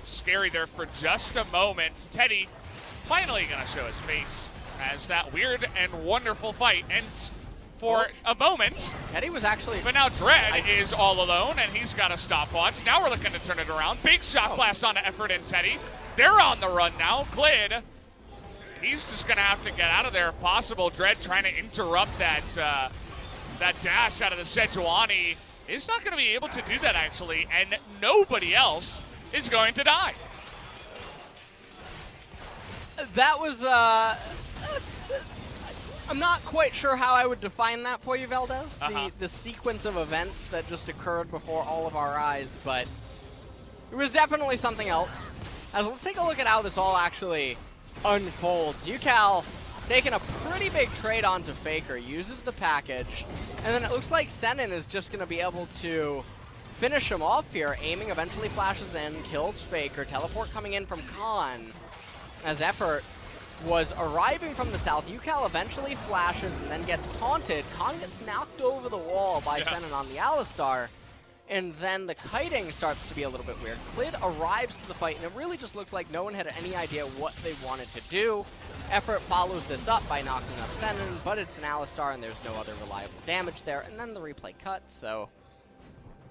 scary there for just a moment. Teddy finally going to show his face as that weird and wonderful fight ends for a moment. Teddy was actually... But now Dread is all alone, and he's got a stopwatch. Now we're looking to turn it around. Big shot blast on Effort and Teddy. They're on the run now. Clid, he's just going to have to get out of there if possible. Dread trying to interrupt that dash out of the Sejuani. Is not going to be able to do that, actually, and nobody else is going to die. That was, I'm not quite sure how I would define that for you, Valdez. The sequence of events that just occurred before all of our eyes, but it was definitely something else. Let's take a look at how this all actually unfolds. Ucal taking a pretty big trade onto FLICKR, uses the package, and then it looks like Senan is just going to be able to finish him off here. Aiming eventually flashes in, kills FLICKR. Teleport coming in from Kahn as Effort was arriving from the south. Ucal eventually flashes and then gets taunted. Kahn gets knocked over the wall by Senan on the Alistar. And then the kiting starts to be a little bit weird. Clid arrives to the fight, and it really just looked like no one had any idea what they wanted to do. Effort follows this up by knocking up Senan, but it's an Alistar, and there's no other reliable damage there. And then the replay cuts, so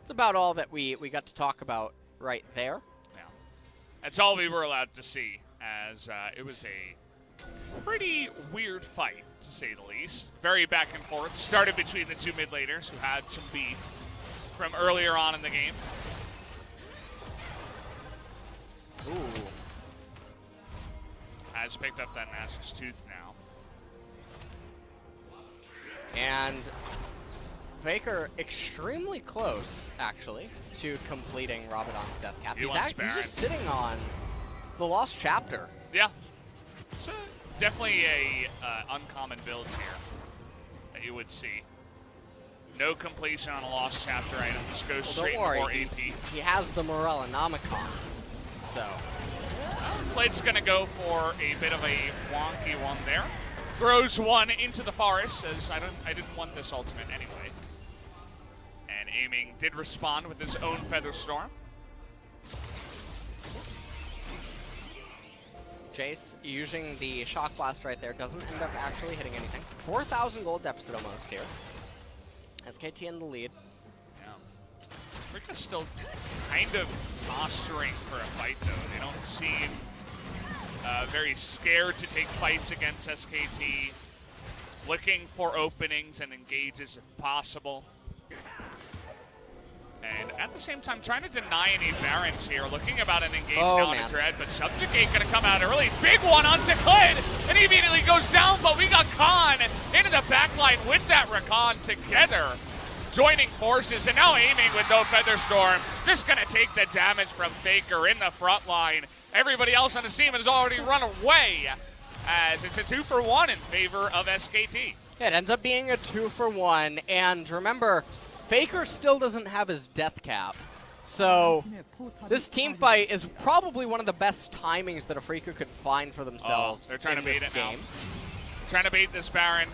it's about all that we got to talk about right there. Yeah, that's all we were allowed to see, as it was a pretty weird fight, to say the least. Very back and forth. Started between the two mid laners who had some beef from earlier on in the game. Ooh. Has picked up that Master's Tooth now. And FLICKR extremely close, actually, to completing Rabadon's death cap. He's just sitting on the Lost Chapter. Yeah. It's definitely a uncommon build here that you would see. No completion on a Lost Chapter item. Just goes straight for more AP. He has the Morellonomicon, so. Clid's going to go for a bit of a wonky one there. Throws one into the forest, says, I didn't want this ultimate anyway. And aiming did respond with his own Feather Storm. Jace using the Shock Blast right there doesn't end up actually hitting anything. 4,000 gold deficit almost here. SKT in the lead. Yeah. FLICKR's still kind of posturing for a fight, though. They don't seem very scared to take fights against SKT. Looking for openings and engages if possible. And at the same time, trying to deny any Barons here. Looking about an engage now to Dread, but Subjugate going to come out early. Big one onto Clid, and he immediately goes down, but we got Kahn into the backline with that Rakan together. Joining forces, and now aiming with no Feather Storm. Just going to take the damage from FLICKR in the front line. Everybody else on the team has already run away, as it's a 2-for-1 in favor of SKT. It ends up being a 2-for-1, and remember, FLICKR still doesn't have his death cap. So this team fight is probably one of the best timings that Afreeca could find for themselves. They're trying to bait it game. now. Trying to bait this Baron.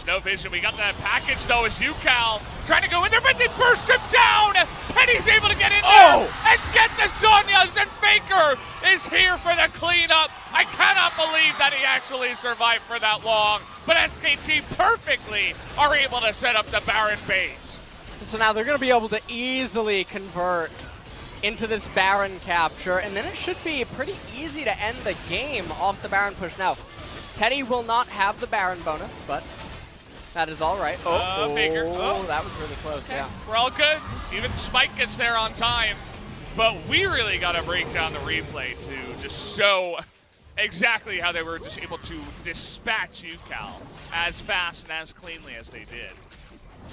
no vision. We got that package though as Ucal trying to go in there, but they burst him down. Teddy's able to get in there and get the Zhonyas, and FLICKR is here for the cleanup. I cannot believe that he actually survived for that long, but SKT perfectly are able to set up the Baron base. So now they're going to be able to easily convert into this Baron capture, and then it should be pretty easy to end the game off the Baron push. Now, Teddy will not have the Baron bonus, but that is all right. That was really close, okay. Yeah. We're all good. Even Spike gets there on time, but we really got to break down the replay to just show exactly how they were just able to dispatch Ucal as fast and as cleanly as they did.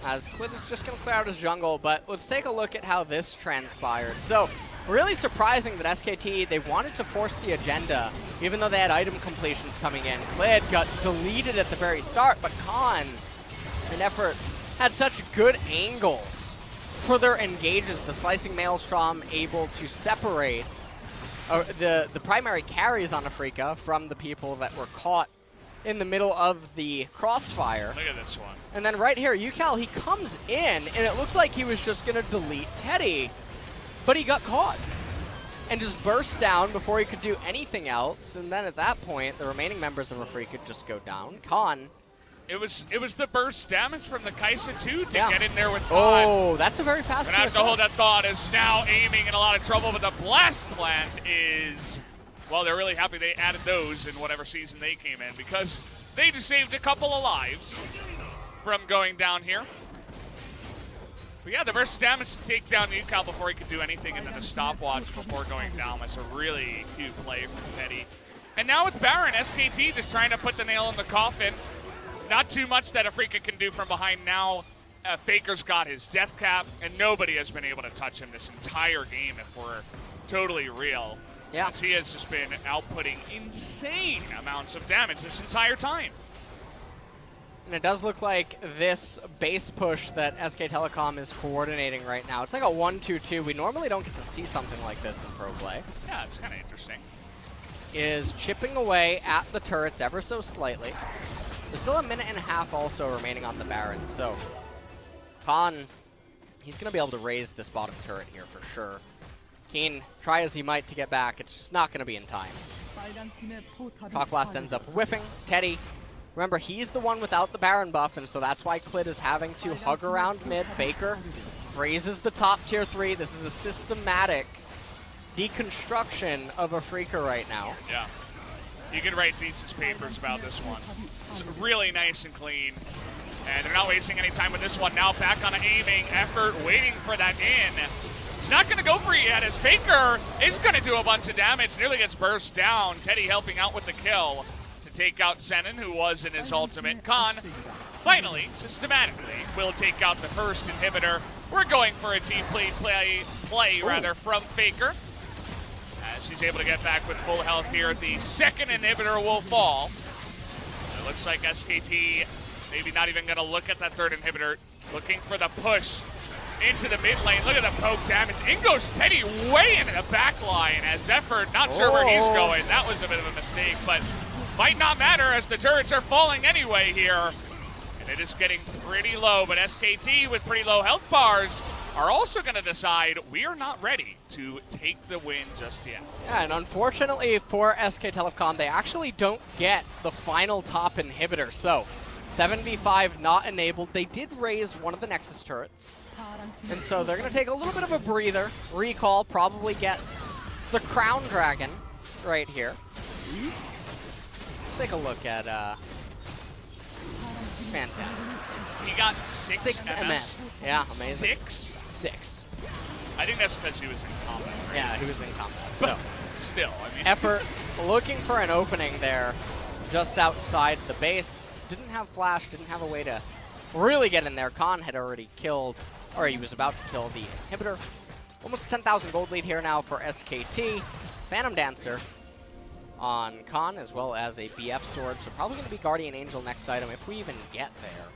As Clid is just going to clear out his jungle, but let's take a look at how this transpired. So, really surprising that SKT, they wanted to force the agenda, even though they had item completions coming in. Clid got deleted at the very start, but Kahn and Effort had such good angles for their engages. The Slicing Maelstrom able to separate the primary carries on Afreeca from the people that were caught in the middle of the crossfire. Look at this one. And then right here, Ucal, he comes in, and it looked like he was just going to delete Teddy, but he got caught and just burst down before he could do anything else. And then at that point, the remaining members of Afreeca could just go down. Kahn. It was the burst damage from the Kai'Sa too to get in there with Kahn. Oh, that's a very fast Gonna have to hold that thought, is now aiming in a lot of trouble, but the blast plant is, well, they're really happy they added those in whatever season they came in, because they just saved a couple of lives from going down here. But yeah, the burst damage to take down Ucal before he could do anything, and then the stopwatch before going down was a really cute play from Teddy. And now with Baron, SKT just trying to put the nail in the coffin. Not too much that Afreeca can do from behind now. FLICKR's got his death cap, and nobody has been able to touch him this entire game, if we're totally real. Yeah. As he has just been outputting insane amounts of damage this entire time. And it does look like this base push that SK Telecom is coordinating right now, it's like a 1-2-2. We normally don't get to see something like this in pro play. Yeah, it's kind of interesting. Is chipping away at the turrets ever so slightly. There's still a minute and a half also remaining on the Baron, so Kahn, he's going to be able to raise this bottom turret here for sure. Kiin, try as he might to get back, it's just not going to be in time. Cock Blast ends up whiffing. Teddy, remember, he's the one without the Baron buff, and so that's why Clid is having to hug around mid. FLICKR raises the top tier 3. This is a systematic deconstruction of Afreeca right now. Yeah. You can write thesis papers about this one. It's really nice and clean. And they're not wasting any time with this one. Now back on aiming, Effort waiting for that in. It's not going to go for it yet, as FLICKR is going to do a bunch of damage. Nearly gets burst down. Teddy helping out with the kill to take out Senan, who was in his ultimate. Kahn, finally, systematically, will take out the first inhibitor. We're going for a team play from FLICKR. As he's able to get back with full health here, the second inhibitor will fall. It looks like SKT maybe not even going to look at that third inhibitor, looking for the push into the mid lane. Look at the poke damage. In goes Teddy way into the back line as Effort, not sure where he's going. That was a bit of a mistake, but might not matter as the turrets are falling anyway here. And it is getting pretty low, but SKT with pretty low health bars are also going to decide we are not ready to take the win just yet. Yeah, and unfortunately for SK Telecom, they actually don't get the final top inhibitor. So 7v5 not enabled. They did raise one of the Nexus turrets. And so they're going to take a little bit of a breather. Recall, probably get the Crown Dragon right here. Let's take a look at fantastic. He got 6 MS. Yeah, amazing. 6? 6. I think that's because he was in combat, right? Yeah, he was in combat. But still, I mean. Effort looking for an opening there just outside the base. Didn't have flash, didn't have a way to really get in there. Kahn had already killed, or he was about to kill the inhibitor. Almost 10,000 gold lead here now for SKT. Phantom Dancer on Kahn, as well as a BF sword. So probably going to be Guardian Angel next item if we even get there.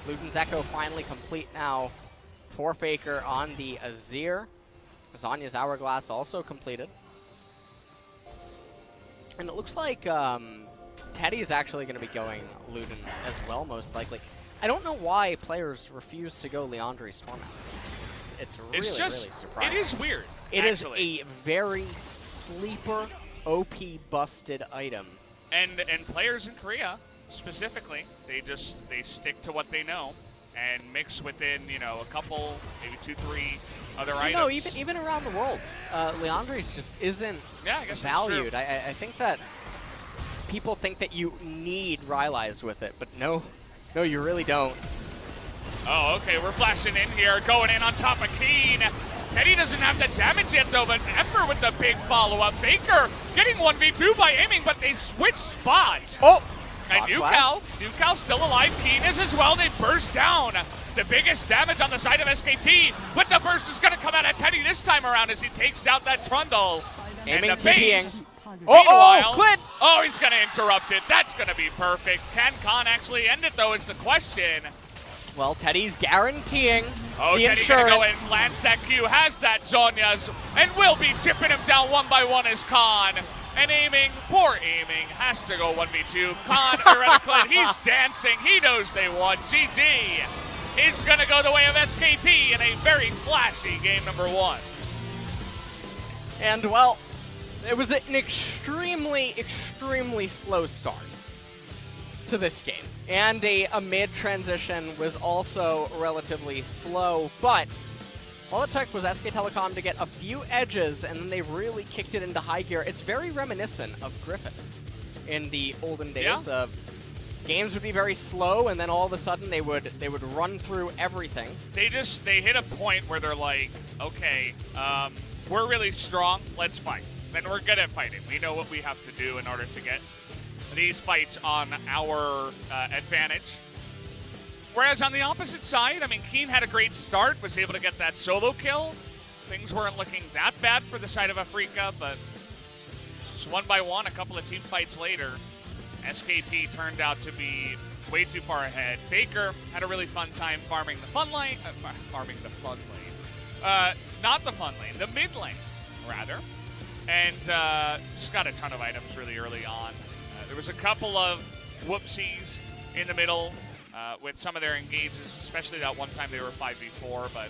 Luden's Echo finally complete now for FLICKR on the Azir. Zhonya's Hourglass also completed. And it looks like Teddy's actually going to be going Ludens as well, most likely. I don't know why players refuse to go Leandri's Storm out. It's really, really surprising. It is weird, It actually. is a very sleeper, OP busted item. And players in Korea, specifically, they stick to what they know and mix within, you know, a couple, maybe 2, 3 other items. No, even around the world, Leandri's just isn't valued. I think that people think that you need Rylai's with it, but no, you really don't. Oh, okay, we're flashing in here, going in on top of Kiin. Teddy doesn't have the damage yet, though, but Ember with the big follow-up. FLICKR getting 1v2 by aiming, but they switch spots. Oh! And Ucal still alive. Kiin is as well. They burst down. The biggest damage on the side of SKT, but the burst is going to come out at Teddy this time around as he takes out that Trundle. Aiming, and the base. Oh, Clid! Oh, he's going to interrupt it. That's going to be perfect. Can Kahn actually end it, though, is the question. Well, Teddy's guaranteeing the insurance. Gonna go and lands that Q, has that Zhonya's, and will be chipping him down one by one as Kahn. And aiming, poor aiming, has to go 1v2. Kahn, Clid, he's dancing. He knows they won. GG is going to go the way of SKT in a very flashy game number 1. And, well, it was an extremely, extremely slow start to this game. And a mid-transition was also relatively slow, but all it took was SK Telecom to get a few edges, and then they really kicked it into high gear. It's very reminiscent of Griffin in the olden days of games would be very slow, and then all of a sudden they would run through everything. They hit a point where they're like, okay, we're really strong, let's fight. Then we're good at fighting. We know what we have to do in order to get these fights on our advantage. Whereas on the opposite side, I mean, Kiin had a great start, was able to get that solo kill. Things weren't looking that bad for the side of Afreeca, but just one by one, a couple of team fights later, SKT turned out to be way too far ahead. FLICKR had a really fun time farming the fun lane, not the fun lane, the mid lane, rather. And just got a ton of items really early on. There was a couple of whoopsies in the middle with some of their engages, especially that one time they were 5v4. But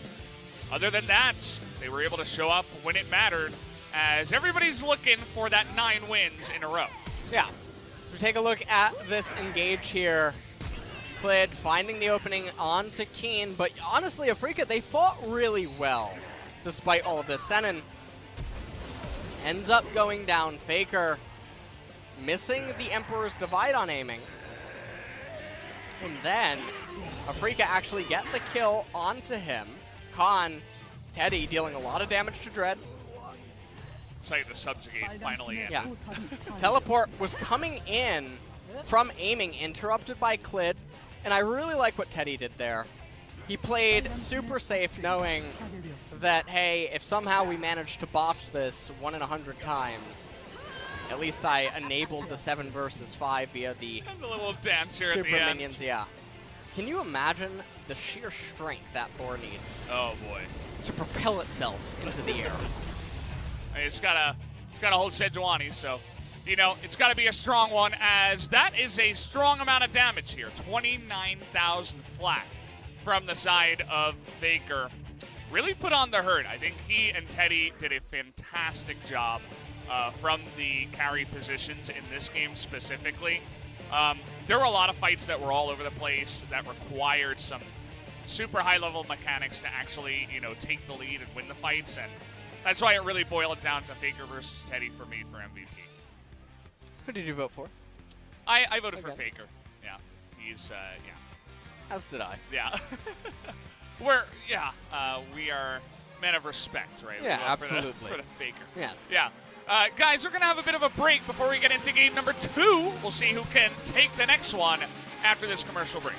other than that, they were able to show up when it mattered, as everybody's looking for that 9 wins in a row. Yeah. So take a look at this engage here. Clid finding the opening onto Kiin, but honestly, Afreeca, they fought really well despite all of this. Senan ends up going down. FLICKR missing the Emperor's Divide on aiming. And then Afreeca actually get the kill onto him. Kahn, Teddy dealing a lot of damage to Dread. Excited to subjugate finally in. Yeah. Teleport was coming in from aiming, interrupted by Clid. And I really like what Teddy did there. He played super safe, knowing that, hey, if somehow we manage to botch this 1 in 100 times, at least I enabled the 7 versus 5 via the little dance here super at the end. minions. Yeah. Can you imagine the sheer strength that Thor needs? Oh boy. To propel itself into the air. I mean, it's gotta hold Sejuani, so you know it's gotta be a strong one, as that is a strong amount of damage here. 29,000 flat from the side of FLICKR. Really put on the hurt. I think he and Teddy did a fantastic job from the carry positions in this game specifically. There were a lot of fights that were all over the place that required some super high-level mechanics to actually, you know, take the lead and win the fights, and that's why it really boiled down to FLICKR versus Teddy for me for MVP. Who did you vote for? I voted for FLICKR. Yeah, he's yeah. As did I. Yeah. We are men of respect, right? Yeah, absolutely. For the FLICKR. Yes. Yeah. Guys, we're going to have a bit of a break before we get into game number 2. We'll see who can take the next one after this commercial break.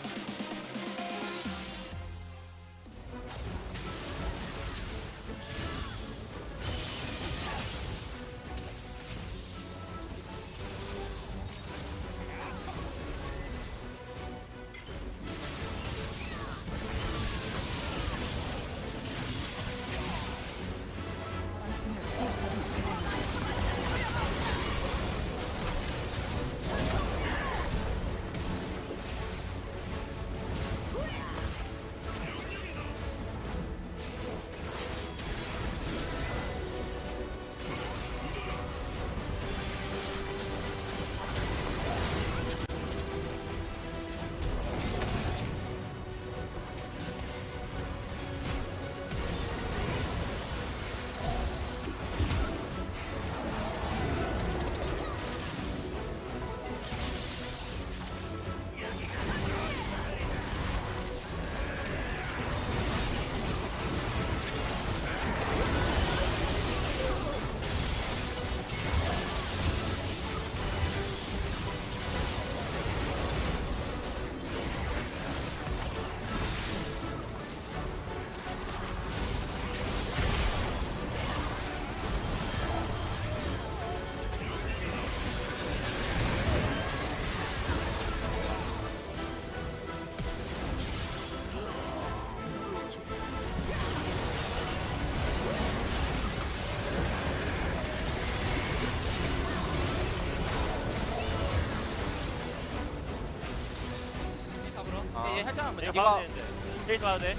얘 살짝만 보자. 이거 봐도 되는데. 제이스 봐도 돼.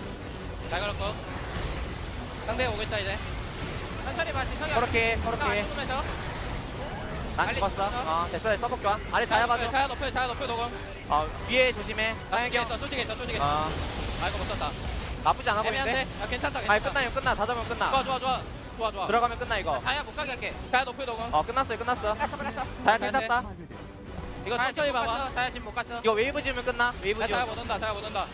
잘 걸었고. 상대 오겠다 이제. 천천히 봐. 지성이 그렇게 죽으면서. 난 빨리 죽었어. 죽었어. 됐어 써볼게 와. 아래 자야 봐줘. 자야 높여 녹음. 위에 조심해. 쏘지게 있어 쏘지게 있어. 아이고 못 썼다. 나쁘지 않아 보이는데? 애매한데? 아 괜찮다 아니 괜찮다. 끝나 다 잡으면 끝나. 좋아. 들어가면 끝나 이거. 자야 못 가게 할게. 자야 높여 녹음. 끝났어. 자야 괜찮다. 이거 천천히 봐봐. 자야 지금 못 갔어. 이거 웨이브 지으면 끝나. 웨이브 자야 지어. 못 온다.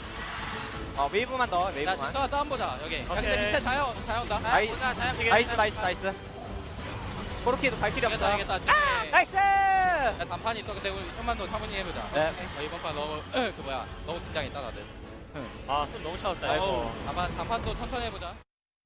웨이브만 넣어. 자 웨이브만. 진짜 싸움 보자 여기. 야 근데 오케이. 밑에 자야 온다. 나이- 자야 지금. 나이스. 코르키도 갈 필요 없어. 이겼다. 나이스. 야 단판이 있어. 근데 우리 좀만 더 차분히 해보자. 네. 이번 판 너무 너무 긴장했다 다들. 아, 손 너무 차갑다. 아이고. 단판도 천천히 해보자.